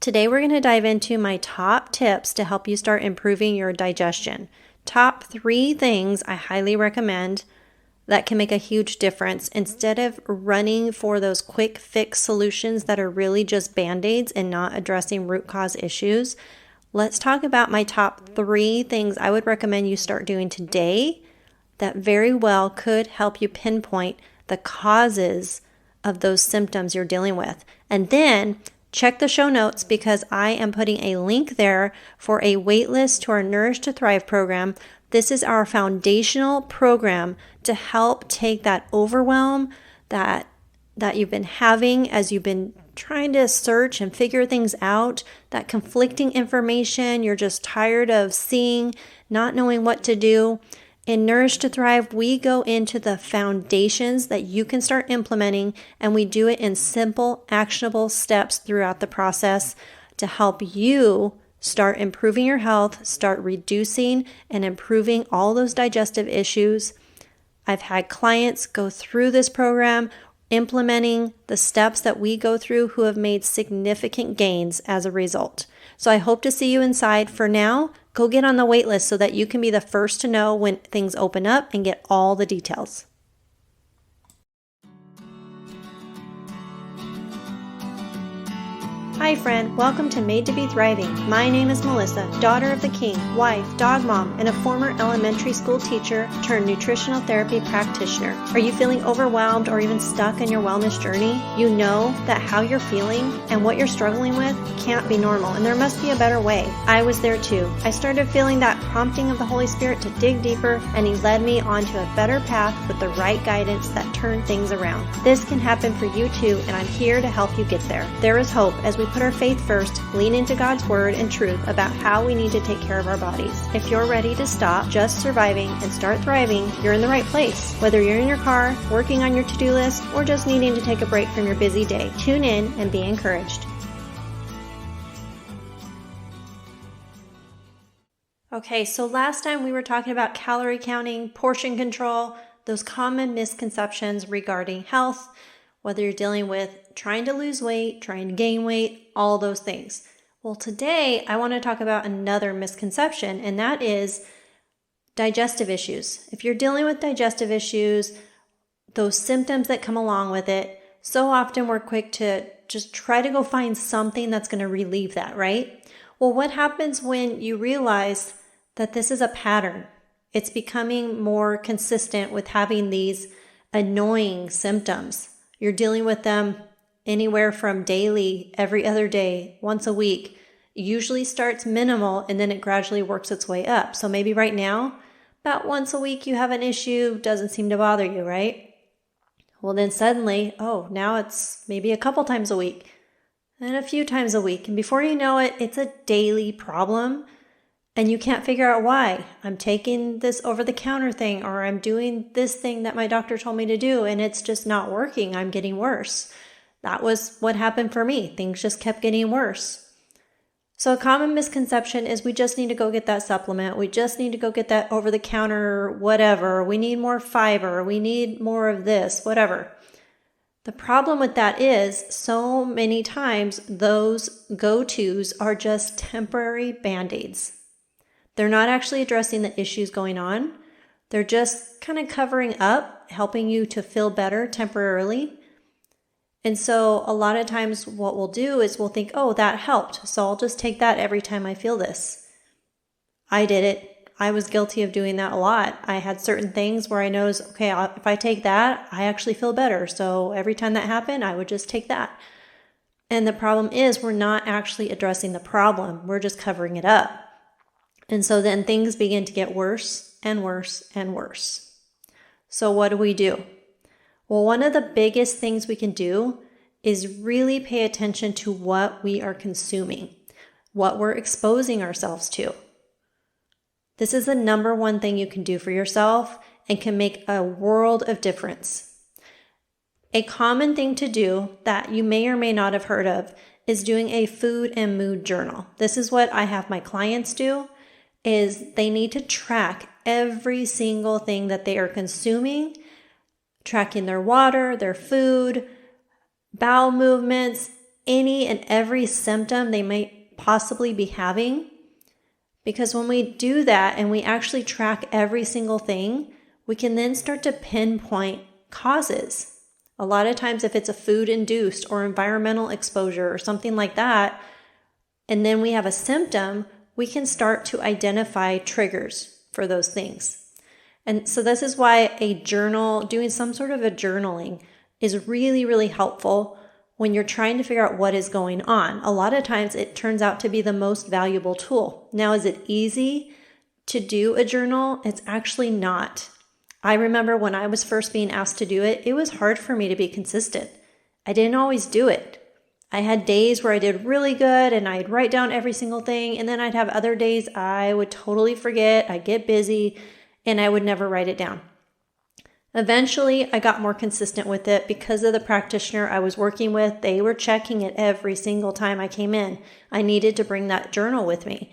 Today we're going to dive into my top tips to help you start improving your digestion. Top 3 things I highly recommend that can make a huge difference instead of running for those quick fix solutions that are really just band-aids and not addressing root cause issues. Let's talk about my top 3 things I would recommend you start doing today that very well could help you pinpoint the causes of those symptoms you're dealing with. And then check the show notes because I am putting a link there for a waitlist to our Nourish To Thrive program. This is our foundational program to help take that overwhelm that you've been having as you've been trying to search and figure things out, that conflicting information you're just tired of seeing, not knowing what to do. In Nourish to Thrive, we go into the foundations that you can start implementing, and we do it in simple, actionable steps throughout the process to help you start improving your health, start reducing and improving all those digestive issues. I've had clients go through this program, implementing the steps that we go through who have made significant gains as a result. So I hope to see you inside. For now, go get on the wait list so that you can be the first to know when things open up and get all the details. Hi friend, welcome to Made to Be Thriving. My name is Melissa, daughter of the king, wife, dog mom, and a former elementary school teacher turned nutritional therapy practitioner. Are you feeling overwhelmed or even stuck in your wellness journey? You know that how you're feeling and what you're struggling with can't be normal, and there must be a better way. I was there too. I started feeling that prompting of the Holy Spirit to dig deeper, and He led me onto a better path with the right guidance that turned things around. This can happen for you too, and I'm here to help you get there. There is hope as we put our faith first, lean into God's word and truth about how we need to take care of our bodies. If you're ready to stop just surviving and start thriving, you're in the right place. Whether you're in your car, working on your to-do list, or just needing to take a break from your busy day, tune in and be encouraged. Okay, so last time we were talking about calorie counting, portion control, those common misconceptions regarding health, whether you're dealing with trying to lose weight, trying to gain weight, all those things. Well, today I want to talk about another misconception, and that is digestive issues. If you're dealing with digestive issues, those symptoms that come along with it, so often we're quick to just try to go find something that's going to relieve that, right? Well, what happens when you realize that this is a pattern? It's becoming more consistent with having these annoying symptoms. You're dealing with them anywhere from daily, every other day, once a week. It usually starts minimal and then it gradually works its way up. So maybe right now, about once a week you have an issue, doesn't seem to bother you, right? Well, then suddenly, now it's maybe a couple times a week and a few times a week. And before you know it, it's a daily problem and you can't figure out why. I'm taking this over-the-counter thing, or I'm doing this thing that my doctor told me to do and it's just not working. I'm getting worse. That was what happened for me. Things just kept getting worse. So a common misconception is we just need to go get that supplement. We just need to go get that over-the-counter whatever. We need more fiber. We need more of this, whatever. The problem with that is so many times those go-tos are just temporary band-aids. They're not actually addressing the issues going on. They're just kind of covering up, helping you to feel better temporarily. And so a lot of times what we'll do is we'll think, that helped, so I'll just take that every time I feel this. I did it. I was guilty of doing that a lot. I had certain things where I noticed, if I take that, I actually feel better. So every time that happened, I would just take that. And the problem is we're not actually addressing the problem. We're just covering it up. And so then things begin to get worse and worse and worse. So what do? Well, one of the biggest things we can do is really pay attention to what we are consuming, what we're exposing ourselves to. This is the number one thing you can do for yourself and can make a world of difference. A common thing to do that you may or may not have heard of is doing a food and mood journal. This is what I have my clients do. Is they need to track every single thing that they are consuming, tracking their water, their food, bowel movements, any and every symptom they might possibly be having. Because when we do that and we actually track every single thing, we can then start to pinpoint causes. A lot of times if it's a food-induced or environmental exposure or something like that, and then we have a symptom, we can start to identify triggers for those things. And so this is why a journal, doing some sort of a journaling is really, really helpful when you're trying to figure out what is going on. A lot of times it turns out to be the most valuable tool. Now, is it easy to do a journal? It's actually not. I remember when I was first being asked to do it, it was hard for me to be consistent. I didn't always do it. I had days where I did really good and I'd write down every single thing, and then I'd have other days I would totally forget, I'd get busy, and I would never write it down. Eventually, I got more consistent with it because of the practitioner I was working with. They were checking it every single time I came in. I needed to bring that journal with me.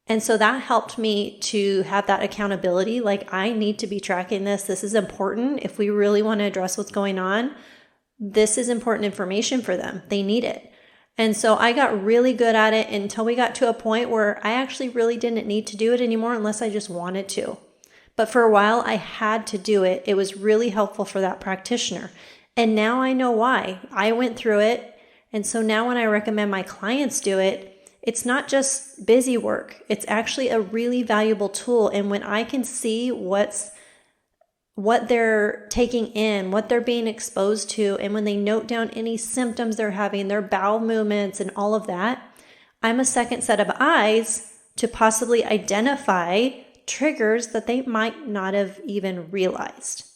And so that helped me to have that accountability. Like, I need to be tracking this. This is important. If we really want to address what's going on, this is important information for them. They need it. And so I got really good at it until we got to a point where I actually really didn't need to do it anymore unless I just wanted to. But for a while, I had to do it. It was really helpful for that practitioner. And now I know why. I went through it. And so now when I recommend my clients do it, it's not just busy work. It's actually a really valuable tool. And when I can see what they're taking in, what they're being exposed to, and when they note down any symptoms they're having, their bowel movements and all of that, I'm a second set of eyes to possibly identify triggers that they might not have even realized.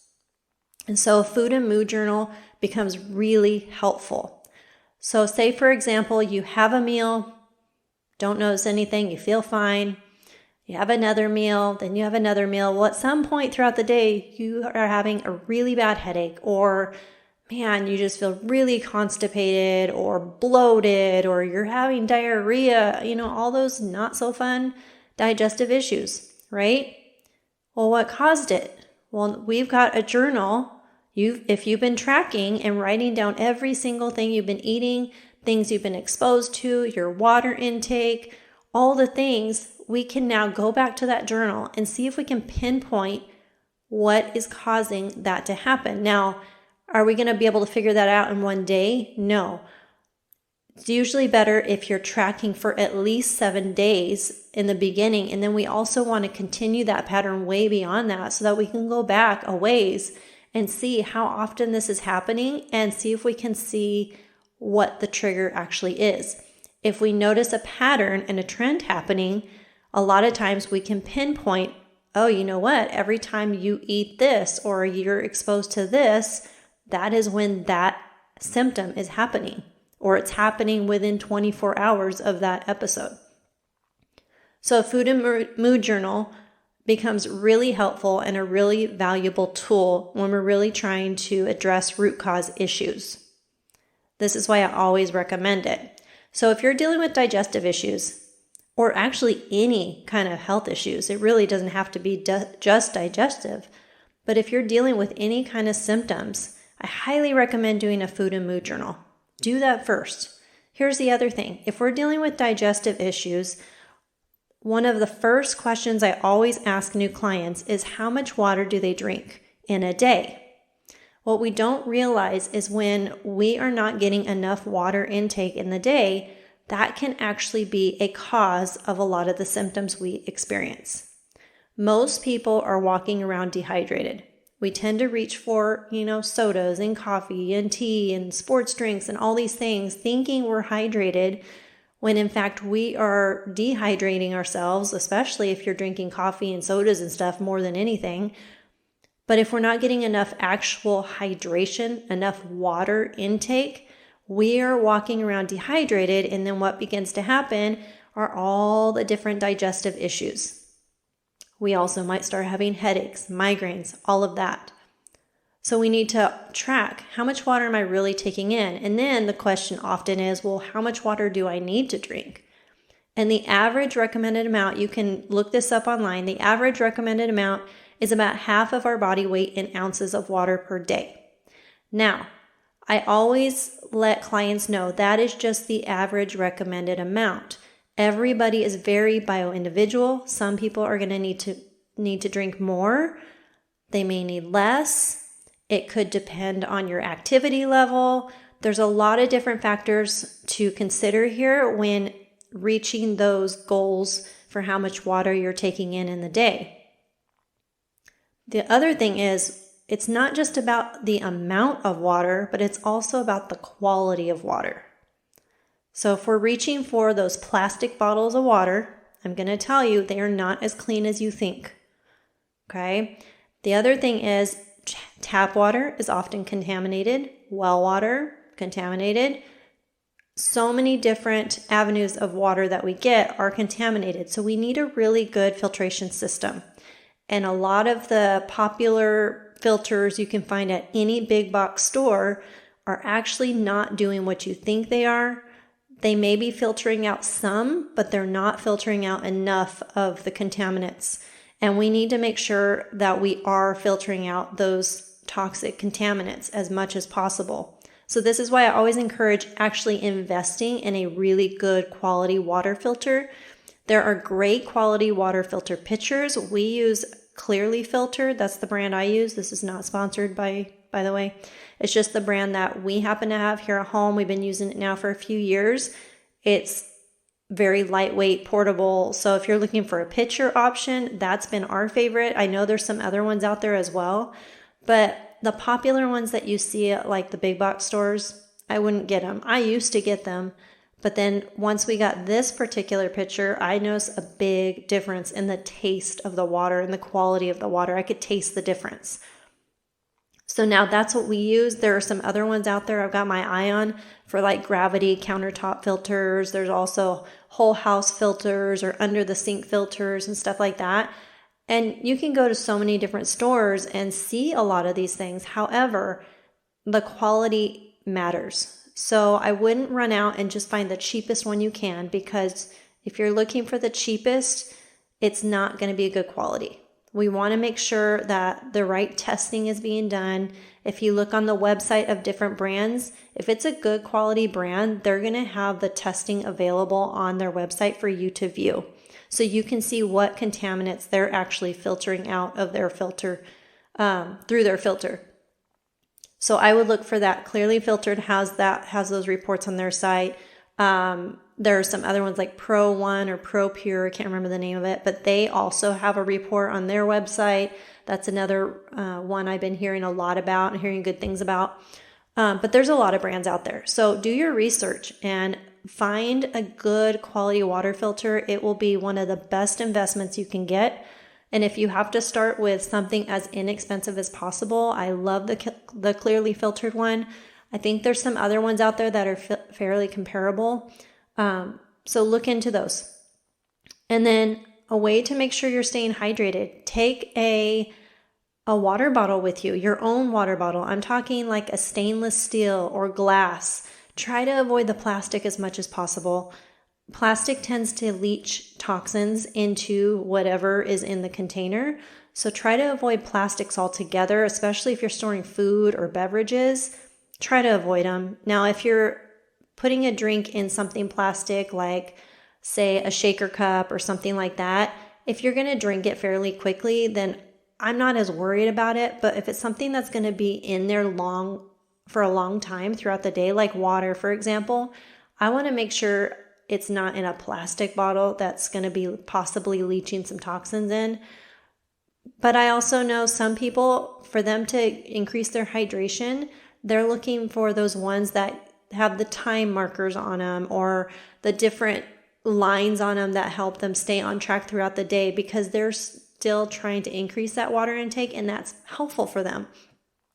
And so a food and mood journal becomes really helpful. So say, for example, you have a meal, don't notice anything, you feel fine. You have another meal, then you have another meal. Well, at some point throughout the day, you are having a really bad headache, or man, you just feel really constipated or bloated, or you're having diarrhea, all those not so fun digestive issues, right? Well, what caused it? Well, we've got a journal. If you've been tracking and writing down every single thing you've been eating, things you've been exposed to, your water intake, all the things, we can now go back to that journal and see if we can pinpoint what is causing that to happen. Now, are we going to be able to figure that out in one day? No. It's usually better if you're tracking for at least 7 days in the beginning. And then we also want to continue that pattern way beyond that so that we can go back a ways and see how often this is happening and see if we can see what the trigger actually is. If we notice a pattern and a trend happening, a lot of times we can pinpoint, oh, you know what? Every time you eat this or you're exposed to this, that is when that symptom is happening, or it's happening within 24 hours of that episode. So a food and mood journal becomes really helpful and a really valuable tool when we're really trying to address root cause issues. This is why I always recommend it. So if you're dealing with digestive issues, or actually any kind of health issues, it really doesn't have to be just digestive, but if you're dealing with any kind of symptoms, I highly recommend doing a food and mood journal. Do that first. Here's the other thing. If we're dealing with digestive issues, one of the first questions I always ask new clients is how much water do they drink in a day? What we don't realize is when we are not getting enough water intake in the day, that can actually be a cause of a lot of the symptoms we experience. Most people are walking around dehydrated. We tend to reach for, sodas and coffee and tea and sports drinks and all these things, thinking we're hydrated, when in fact we are dehydrating ourselves, especially if you're drinking coffee and sodas and stuff more than anything. But if we're not getting enough actual hydration, enough water intake, we are walking around dehydrated, and then what begins to happen are all the different digestive issues. We also might start having headaches, migraines, all of that. So we need to track how much water am I really taking in? And then the question often is, well, how much water do I need to drink? And the average recommended amount, you can look this up online, the average recommended amount is about half of our body weight in ounces of water per day. Now, I always let clients know that is just the average recommended amount. Everybody is very bio-individual. Some people are going to need to drink more. They may need less. It could depend on your activity level. There's a lot of different factors to consider here when reaching those goals for how much water you're taking in the day. The other thing is, it's not just about the amount of water, but it's also about the quality of water. So if we're reaching for those plastic bottles of water, I'm going to tell you they are not as clean as you think. Okay? The other thing is tap water is often contaminated, well water contaminated. So many different avenues of water that we get are contaminated. So we need a really good filtration system. And a lot of the popular filters you can find at any big box store are actually not doing what you think they are. They may be filtering out some, but they're not filtering out enough of the contaminants. And we need to make sure that we are filtering out those toxic contaminants as much as possible. So this is why I always encourage actually investing in a really good quality water filter. There are great quality water filter pitchers. We use Clearly Filtered. That's the brand I use. This is not sponsored by the way. It's just the brand that we happen to have here at home. We've been using it now for a few years. It's very lightweight, portable. So if you're looking for a pitcher option, that's been our favorite. I know there's some other ones out there as well, but the popular ones that you see at like the big box stores, I wouldn't get them. I used to get them, but then once we got this particular pitcher, I noticed a big difference in the taste of the water and the quality of the water. I could taste the difference. So now that's what we use. There are some other ones out there I've got my eye on for like gravity countertop filters. There's also whole house filters or under the sink filters and stuff like that. And you can go to so many different stores and see a lot of these things. However, the quality matters. So I wouldn't run out and just find the cheapest one you can, because if you're looking for the cheapest, it's not going to be a good quality. We want to make sure that the right testing is being done. If you look on the website of different brands, if it's a good quality brand, they're going to have the testing available on their website for you to view. So you can see what contaminants they're actually filtering out of their filter, through their filter. So I would look for that. Clearly Filtered has those reports on their site. There are some other ones like Pro One or Pro Pure. I can't remember the name of it, but they also have a report on their website. That's another one I've been hearing a lot about and hearing good things about. But there's a lot of brands out there. So do your research and find a good quality water filter. It will be one of the best investments you can get. And if you have to start with something as inexpensive as possible, I love the Clearly Filtered one. I think there's some other ones out there that are fairly comparable. So look into those. And then a way to make sure you're staying hydrated, take a water bottle with you, your own water bottle. I'm talking like a stainless steel or glass. Try to avoid the plastic as much as possible. Plastic tends to leach toxins into whatever is in the container. So try to avoid plastics altogether, especially if you're storing food or beverages. Try to avoid them. Now, if you're putting a drink in something plastic, like say a shaker cup or something like that, if you're going to drink it fairly quickly, then I'm not as worried about it. But if it's something that's going to be in there for a long time throughout the day, like water, for example, I want to make sure it's not in a plastic bottle that's going to be possibly leaching some toxins in. But I also know some people, for them to increase their hydration, they're looking for those ones that have the time markers on them or the different lines on them that help them stay on track throughout the day, because they're still trying to increase that water intake, and that's helpful for them.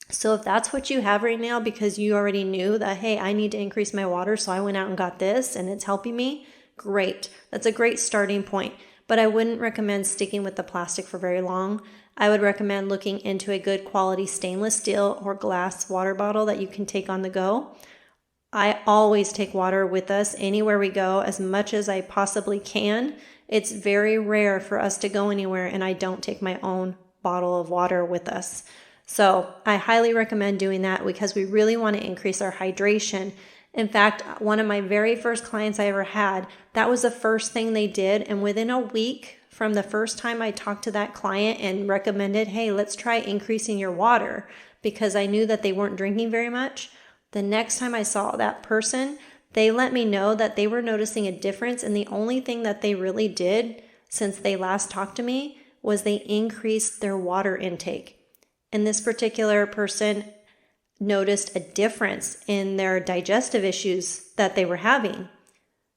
So if that's what you have right now, because you already knew that, hey, I need to increase my water, so I went out and got this and it's helping me, great. That's a great starting point. But I wouldn't recommend sticking with the plastic for very long. I would recommend looking into a good quality stainless steel or glass water bottle that you can take on the go. I always take water with us anywhere we go, as much as I possibly can. It's very rare for us to go anywhere and I don't take my own bottle of water with us. So I highly recommend doing that because we really want to increase our hydration. In fact, one of my very first clients I ever had, that was the first thing they did. And within a week from the first time I talked to that client and recommended, hey, let's try increasing your water, because I knew that they weren't drinking very much. The next time I saw that person, they let me know that they were noticing a difference. And the only thing that they really did since they last talked to me was they increased their water intake. And this particular person noticed a difference in their digestive issues that they were having.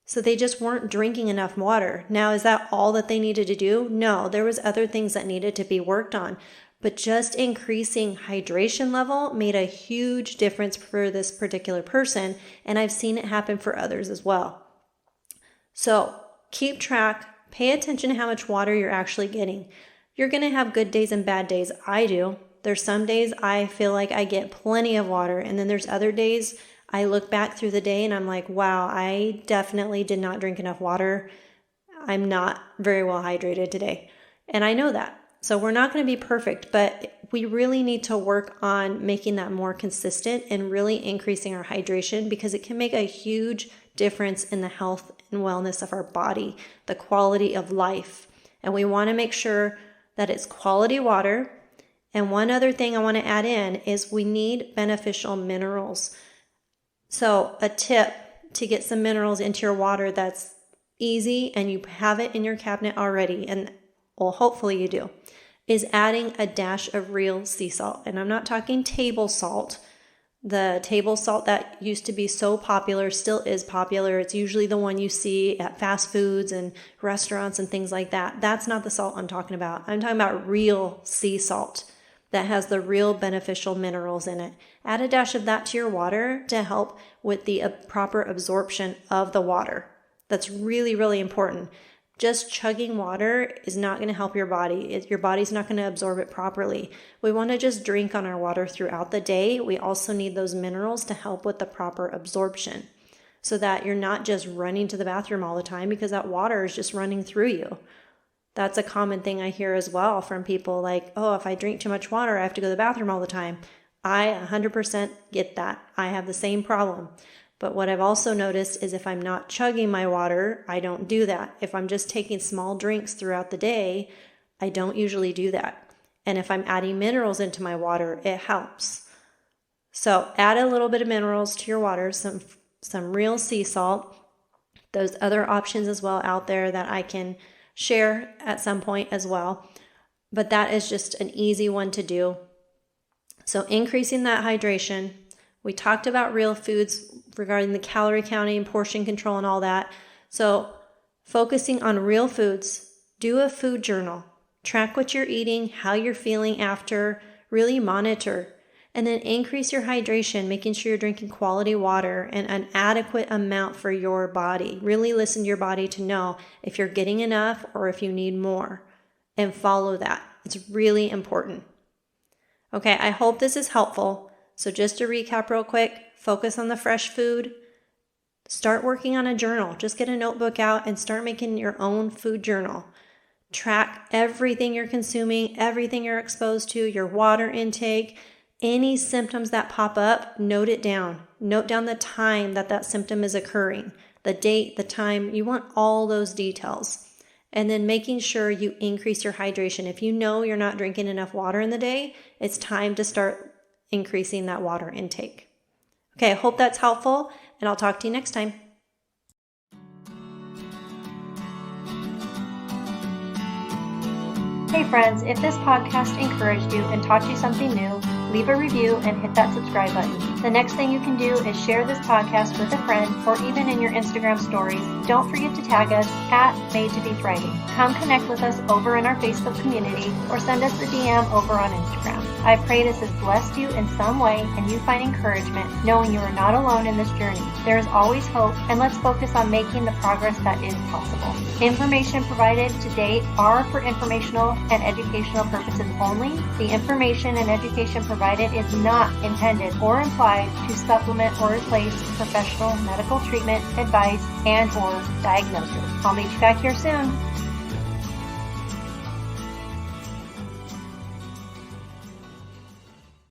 So they just weren't drinking enough water. Now, is that all that they needed to do? No, there was other things that needed to be worked on. But just increasing hydration level made a huge difference for this particular person. And I've seen it happen for others as well. So keep track, pay attention to how much water you're actually getting. You're going to have good days and bad days. I do. There's some days I feel like I get plenty of water, and then there's other days I look back through the day and I'm like, wow, I definitely did not drink enough water. I'm not very well hydrated today. And I know that. So we're not going to be perfect, but we really need to work on making that more consistent and really increasing our hydration, because it can make a huge difference in the health and wellness of our body, the quality of life. And we want to make sure that it's quality water. And one other thing I want to add in is we need beneficial minerals. So a tip to get some minerals into your water that's easy and you have it in your cabinet already, and well, hopefully you do, is adding a dash of real sea salt. And I'm not talking table salt. The table salt that used to be so popular still is popular. It's usually the one you see at fast foods and restaurants and things like that. That's not the salt I'm talking about. I'm talking about real sea salt that has the real beneficial minerals in it. Add a dash of that to your water to help with the proper absorption of the water. That's really, really important. Just chugging water is not going to help your body. Your body's not going to absorb it properly. We want to just drink on our water throughout the day. We also need those minerals to help with the proper absorption, so that you're not just running to the bathroom all the time because that water is just running through you. That's a common thing I hear as well from people, like, oh, if I drink too much water, I have to go to the bathroom all the time. I 100% get that. I have the same problem. But what I've also noticed is if I'm not chugging my water, I don't do that. If I'm just taking small drinks throughout the day, I don't usually do that. And if I'm adding minerals into my water, it helps. So add a little bit of minerals to your water, some real sea salt. Those other options as well out there that I can share at some point as well. But that is just an easy one to do. So increasing that hydration. We talked about real foods regarding the calorie counting, portion control, and all that. So focusing on real foods, do a food journal. Track what you're eating, how you're feeling after, really monitor. And then increase your hydration, making sure you're drinking quality water and an adequate amount for your body. Really listen to your body to know if you're getting enough or if you need more, and follow that. It's really important. Okay, I hope this is helpful. So just to recap real quick, focus on the fresh food. Start working on a journal. Just get a notebook out and start making your own food journal. Track everything you're consuming, everything you're exposed to, your water intake. Any symptoms that pop up, note it down. Note down the time that symptom is occurring, the date, the time. You want all those details. And then making sure you increase your hydration. If you know you're not drinking enough water in the day, it's time to start increasing that water intake. Okay, I hope that's helpful, and I'll talk to you next time. Hey friends, if this podcast encouraged you and taught you something new, leave a review and hit that subscribe button. The next thing you can do is share this podcast with a friend or even in your Instagram stories. Don't forget to tag us at Made to Be Thriving. Come connect with us over in our Facebook community or send us a DM over on Instagram. I pray this has blessed you in some way and you find encouragement knowing you are not alone in this journey. There is always hope, and let's focus on making the progress that is possible. Information provided to date are for informational and educational purposes only. The information and education provided is not intended or implied to supplement or replace professional medical treatment, advice, and/or diagnosis. I'll meet you back here soon.